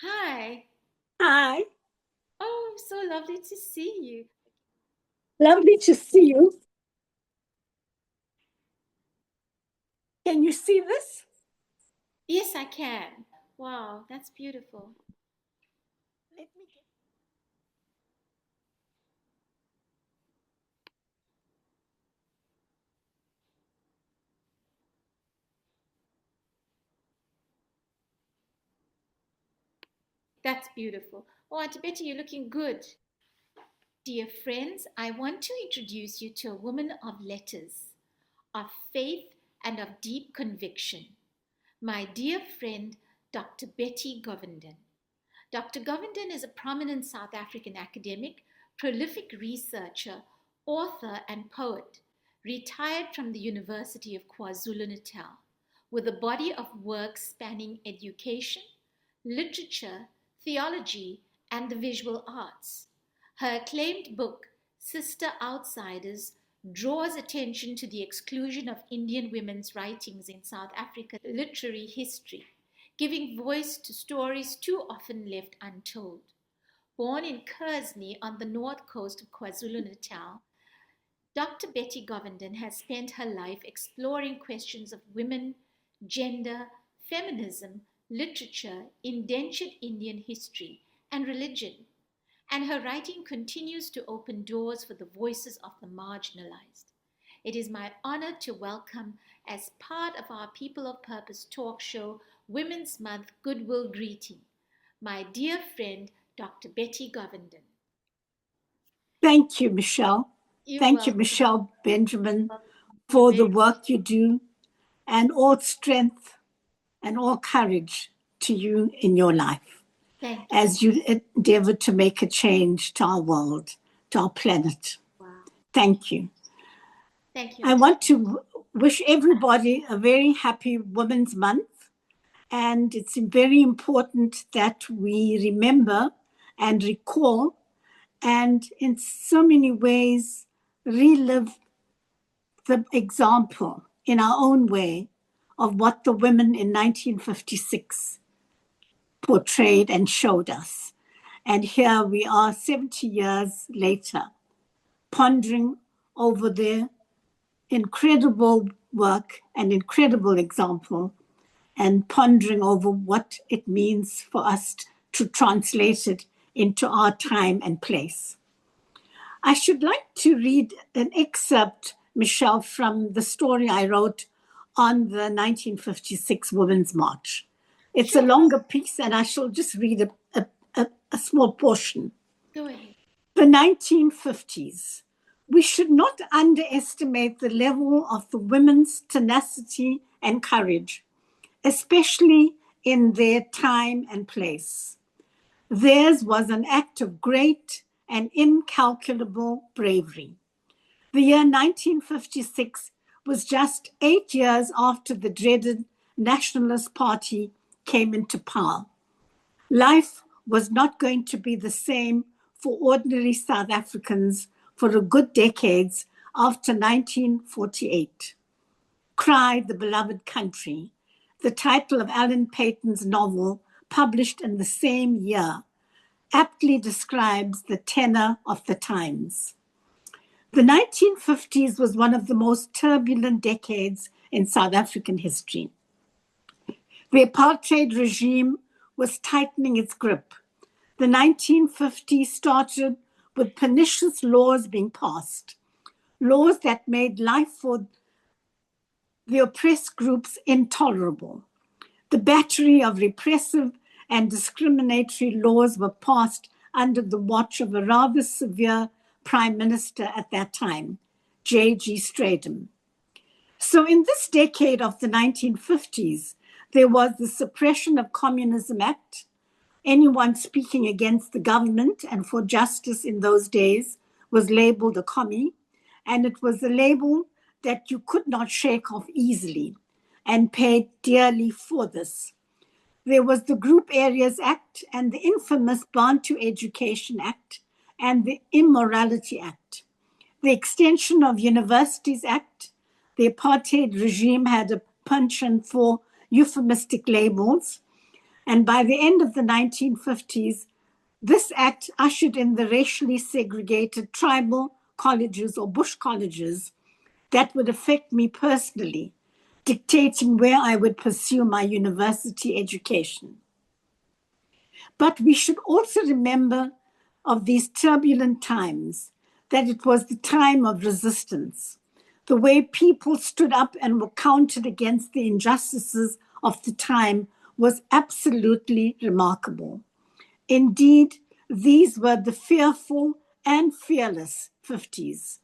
Hi. Hi, Oh, so lovely to see you. lovely to see you. Can you see this? Yes, I can. Wow, that's beautiful. Let me get... That's beautiful. Oh, Auntie Betty, you're looking good. Dear friends, I want to introduce you to a woman of letters, of faith, and of deep conviction. My dear friend, Dr. Betty Govinden. Dr. Govinden is a prominent South African academic, prolific researcher, author, and poet, retired from the University of KwaZulu-Natal, with a body of work spanning education, literature, theology, and the visual arts. Her acclaimed book, Sister Outsiders, draws attention to the exclusion of Indian women's writings in South African literary history, giving voice to stories too often left untold. Born in Kersney on the north coast of KwaZulu-Natal, Dr. Betty Govinden has spent her life exploring questions of women, gender, feminism, literature, indentured Indian history, and religion. And her writing continues to open doors for the voices of the marginalized. It is my honor to welcome, as part of our People of Purpose talk show, Women's Month Goodwill Greeting, my dear friend, Dr. Betty Govinden. Thank you, Michelle. You're Thank you, welcome. Michelle Benjamin, You're for the very work you do, and all strength and all courage to you in your life Thank you. as you endeavor to make a change to our world, to our planet. Wow. Thank you. Thank you, I Auntie. want to wish everybody a very happy Women's Month. And it's very important that we remember and recall and in so many ways relive the example in our own way of what the women in 1956 portrayed and showed us. And here we are 70 years later, pondering over their incredible work and incredible example, and pondering over what it means for us to translate it into our time and place. I should like to read an excerpt, Michelle, from the story I wrote on the 1956 Women's March. It's a Sure, longer piece, and I shall just read a small portion. go ahead. The 1950s. We should not underestimate the level of the women's tenacity and courage, especially in their time and place. Theirs was an act of great and incalculable bravery. The year 1956 was just 8 years after the dreaded Nationalist Party came into power. Life was not going to be the same for ordinary South Africans for a good decades after 1948. Cry the Beloved Country, the title of Alan Paton's novel, published in the same year, aptly describes the tenor of the times. The 1950s was one of the most turbulent decades in South African history. The apartheid regime was tightening its grip. The 1950s started with pernicious laws being passed, laws that made life for the oppressed groups intolerable. The battery of repressive and discriminatory laws were passed under the watch of a rather severe prime minister at that time, J.G. Stratham. So in this decade of the 1950s, there was the Suppression of Communism Act. Anyone speaking against the government and for justice in those days was labeled a commie, and it was a label that you could not shake off easily and paid dearly for this. There was the Group Areas Act and the infamous Bantu Education Act and the Immorality Act. The Extension of Universities Act. The apartheid regime had a penchant for euphemistic labels. And by the end of the 1950s, this act ushered in the racially segregated tribal colleges or bush colleges that would affect me personally, dictating where I would pursue my university education. But we should also remember of these turbulent times that it was the time of resistance. The way people stood up and were counted against the injustices of the time was absolutely remarkable. Indeed, these were the fearful and fearless 50s.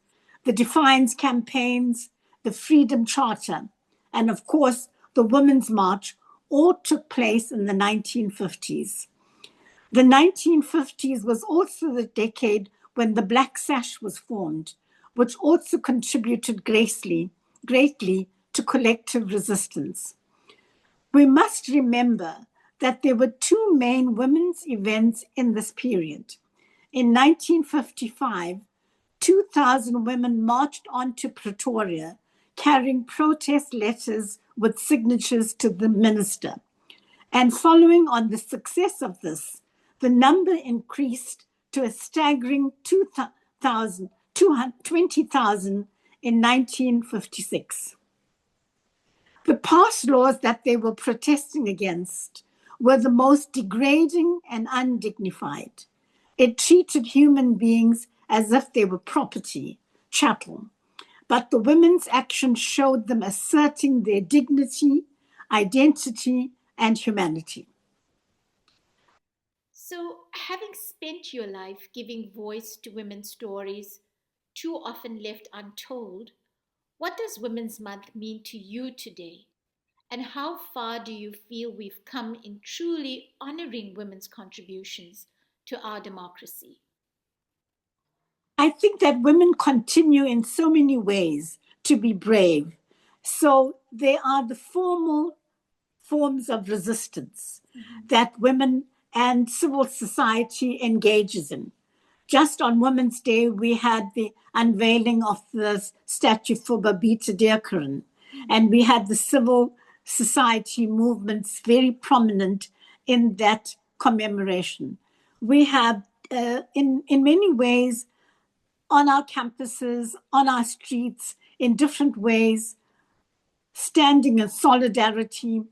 The Defiance campaigns, the Freedom Charter, and of course, the Women's March all took place in the 1950s. The 1950s was also the decade when the Black Sash was formed, which also contributed greatly to collective resistance. We must remember that there were two main women's events in this period. In 1955, 2,000 women marched on to Pretoria carrying protest letters with signatures to the minister. And following on the success of this, the number increased to a staggering 20,000 in 1956. The past laws that they were protesting against were the most degrading and undignified. It treated human beings as if they were property, chattel. But the women's action showed them asserting their dignity, identity, and humanity. So, having spent your life giving voice to women's stories, too often left untold, what does Women's Month mean to you today? And how far do you feel we've come in truly honoring women's contributions to our democracy? I think that women continue in so many ways to be brave. So they are the formal forms of resistance that women and civil society engages in. Just on Women's Day, we had the unveiling of the statue for Babita Deokaran, and we had the civil society movements very prominent in that commemoration. We have, in many ways, on our campuses, on our streets, in different ways, standing in solidarity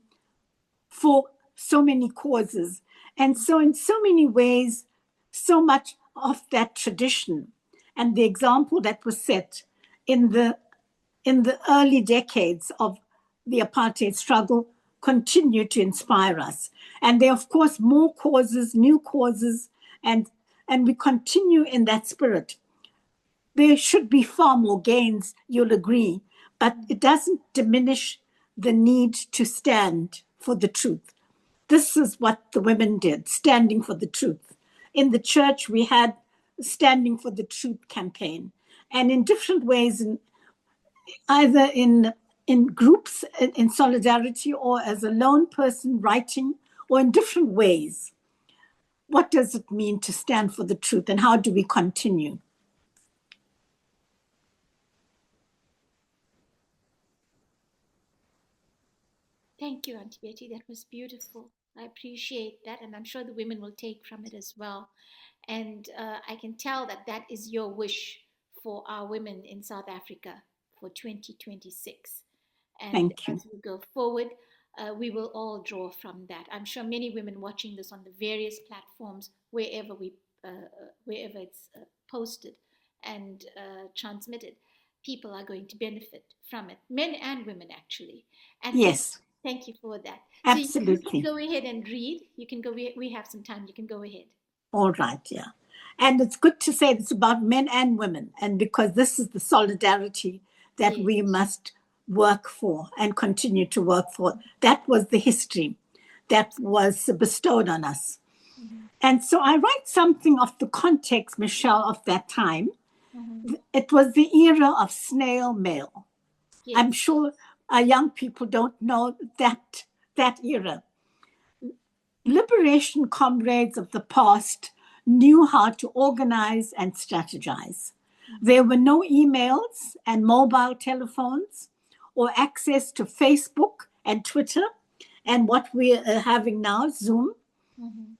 for so many causes. And so, in so many ways, so much of that tradition and the example that was set in the early decades of the apartheid struggle continue to inspire us. And there are, of course, more causes, new causes, and we continue in that spirit. There should be far more gains, you'll agree, but it doesn't diminish the need to stand for the truth. This is what the women did, standing for the truth. In the church, we had Standing for the Truth campaign, and in different ways, either in groups, in solidarity, or as a lone person writing, or in different ways. What does it mean to stand for the truth, and how do we continue? Thank you, Auntie Betty. That was beautiful. I appreciate that, and I'm sure the women will take from it as well. And I can tell that that is your wish for our women in South Africa for 2026. And Thank you. as we go forward, we will all draw from that. I'm sure many women watching this on the various platforms, wherever it's posted and transmitted, people are going to benefit from it, men and women actually. And Yes. Thank you for that. Absolutely. So you can go ahead and read. You can go. We have some time. You can go ahead. All right, yeah. And it's good to say it's about men and women, and because this is the solidarity that we must work for and continue to work for. That was the history that was bestowed on us. And so I write something of the context, Michelle, of that time. It was the era of snail mail. Yes. I'm sure our young people don't know that era. Liberation comrades of the past knew how to organize and strategize. There were no emails and mobile telephones or access to Facebook and Twitter and what we're having now, Zoom, Mm-hmm.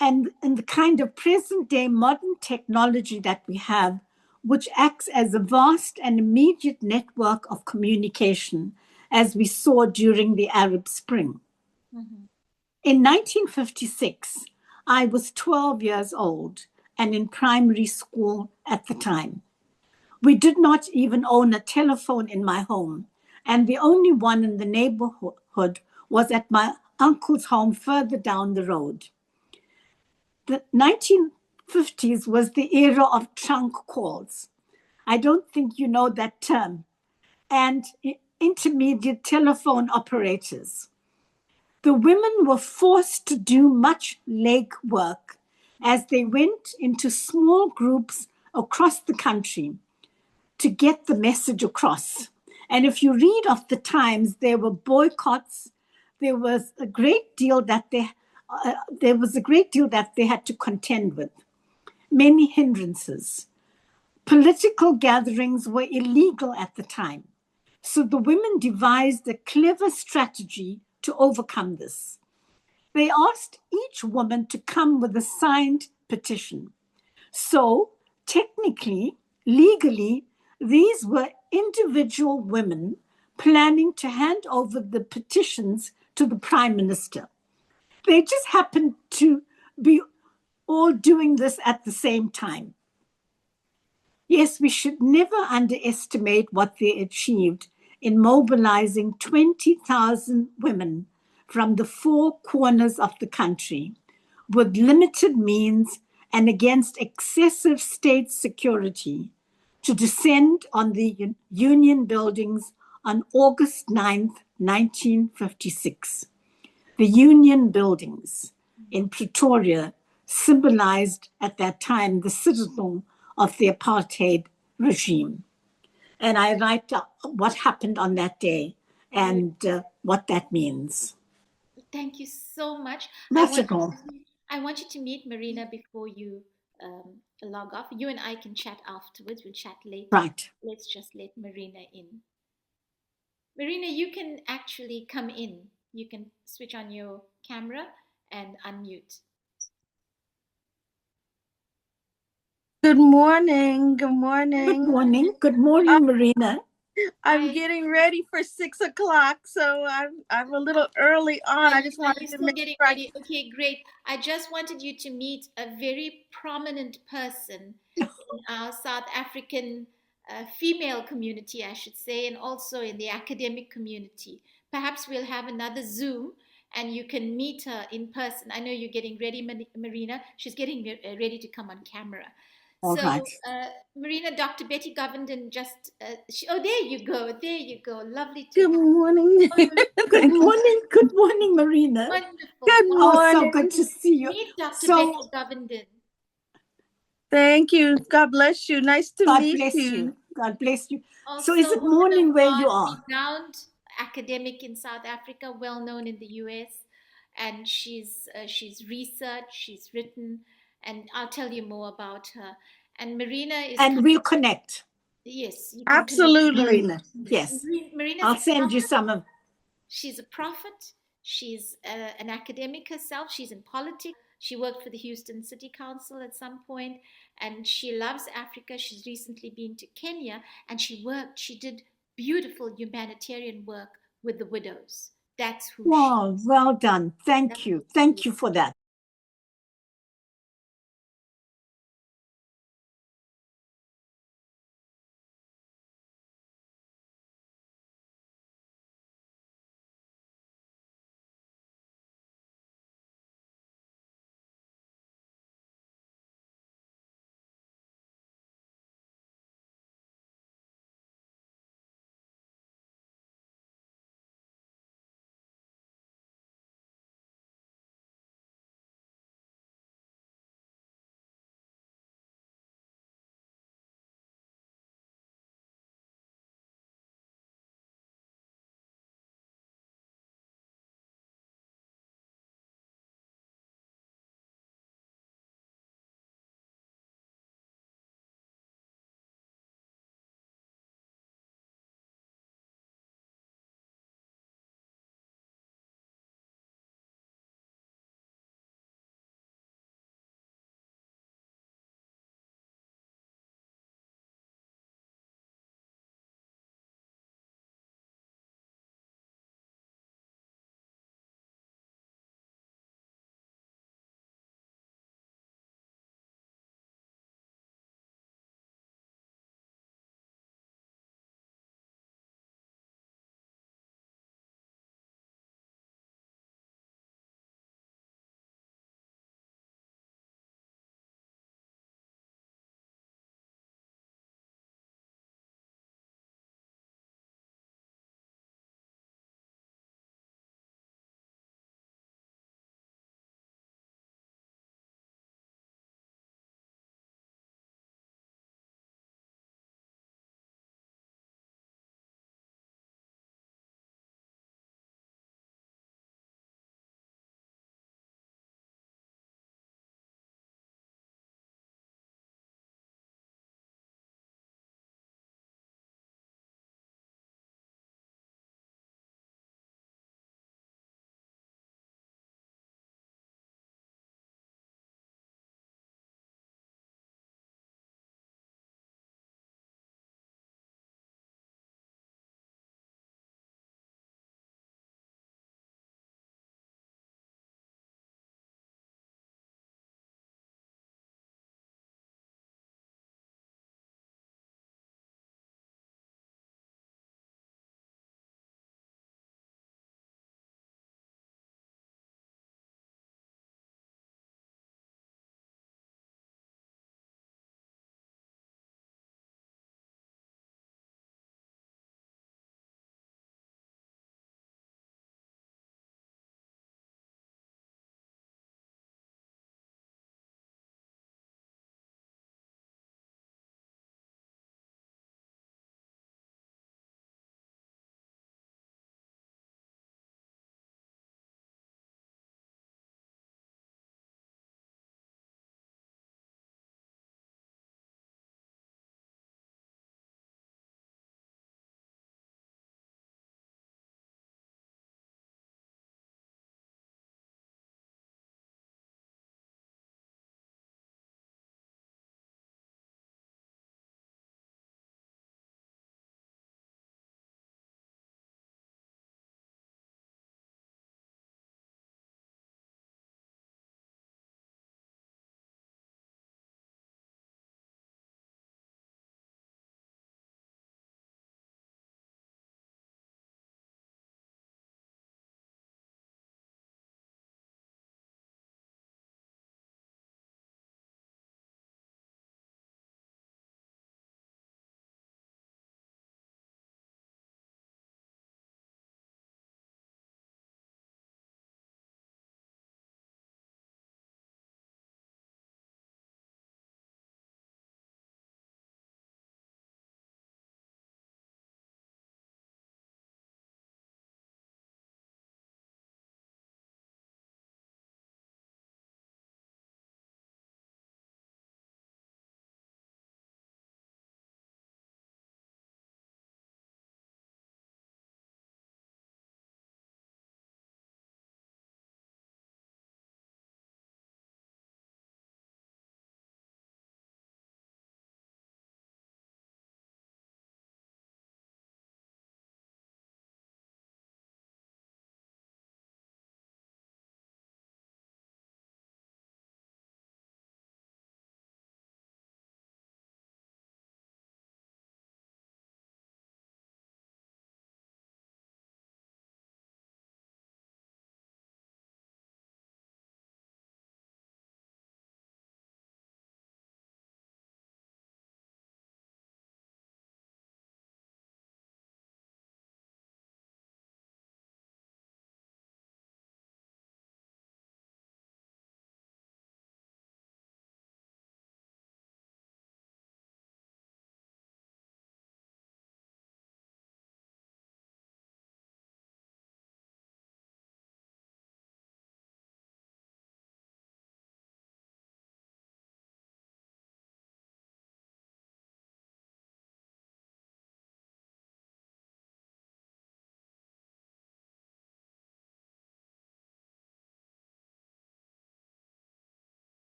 and the kind of present day modern technology that we have, which acts as a vast and immediate network of communication, as we saw during the Arab Spring. Mm-hmm. In 1956, I was 12 years old and in primary school at the time. We did not even own a telephone in my home, and the only one in the neighborhood was at my uncle's home further down the road. The 1950s was the era of trunk calls. I don't think you know that term, and intermediate telephone operators. The women were forced to do much leg work as they went into small groups across the country to get the message across. And if you read of the times, there were boycotts. There was a great deal that they had to contend with. Many hindrances. Political gatherings were illegal at the time. So the women devised a clever strategy to overcome this. They asked each woman to come with a signed petition. So, technically, legally, these were individual women planning to hand over the petitions to the prime minister. They just happened to be all doing this at the same time. Yes, we should never underestimate what they achieved in mobilizing 20,000 women from the four corners of the country with limited means and against excessive state security to descend on the Union buildings on August 9th, 1956. The Union buildings in Pretoria symbolized at that time the citadel of the apartheid regime. And I write what happened on that day and what that means. Thank you so much. Magical. I want you to meet Marina before you log off. You and I can chat afterwards. We'll chat later. Right. Let's just let Marina in. Marina, you can actually come in. You can switch on your camera and unmute. Good morning. Good morning. Good morning. Good morning, Marina. I'm getting ready for 6 o'clock, so I'm a little early on. I just wanted to make getting sure ready. Okay, great. I just wanted you to meet a very prominent person in our South African female community, I should say, and also in the academic community. Perhaps we'll have another Zoom and you can meet her in person. I know you're getting ready, Marina. She's getting ready to come on camera. All So, right. Marina, Dr. Betty Govinden just, oh, there you go. There you go. Lovely to Good morning. Good morning. Good morning, Marina. Wonderful. Good morning. Oh, so good to see you. Meet Dr. So, Betty Govinden. Thank you. God bless you. Nice to God meet bless you. you. God bless you. Also, So is it morning where you are? Renowned academic in South Africa, well known in the US, and she's researched, she's written, and I'll tell you more about her. And Marina is. And we'll connect. Yes, you can Absolutely. Marina, yes. Marina's I'll send you some of. She's a prophet. She's an academic herself. She's in politics. She worked for the Houston City Council at some point, and she loves Africa. She's recently been to Kenya, and she did beautiful humanitarian work with the widows. That's who Wow, well done. Thank you. Thank you for that.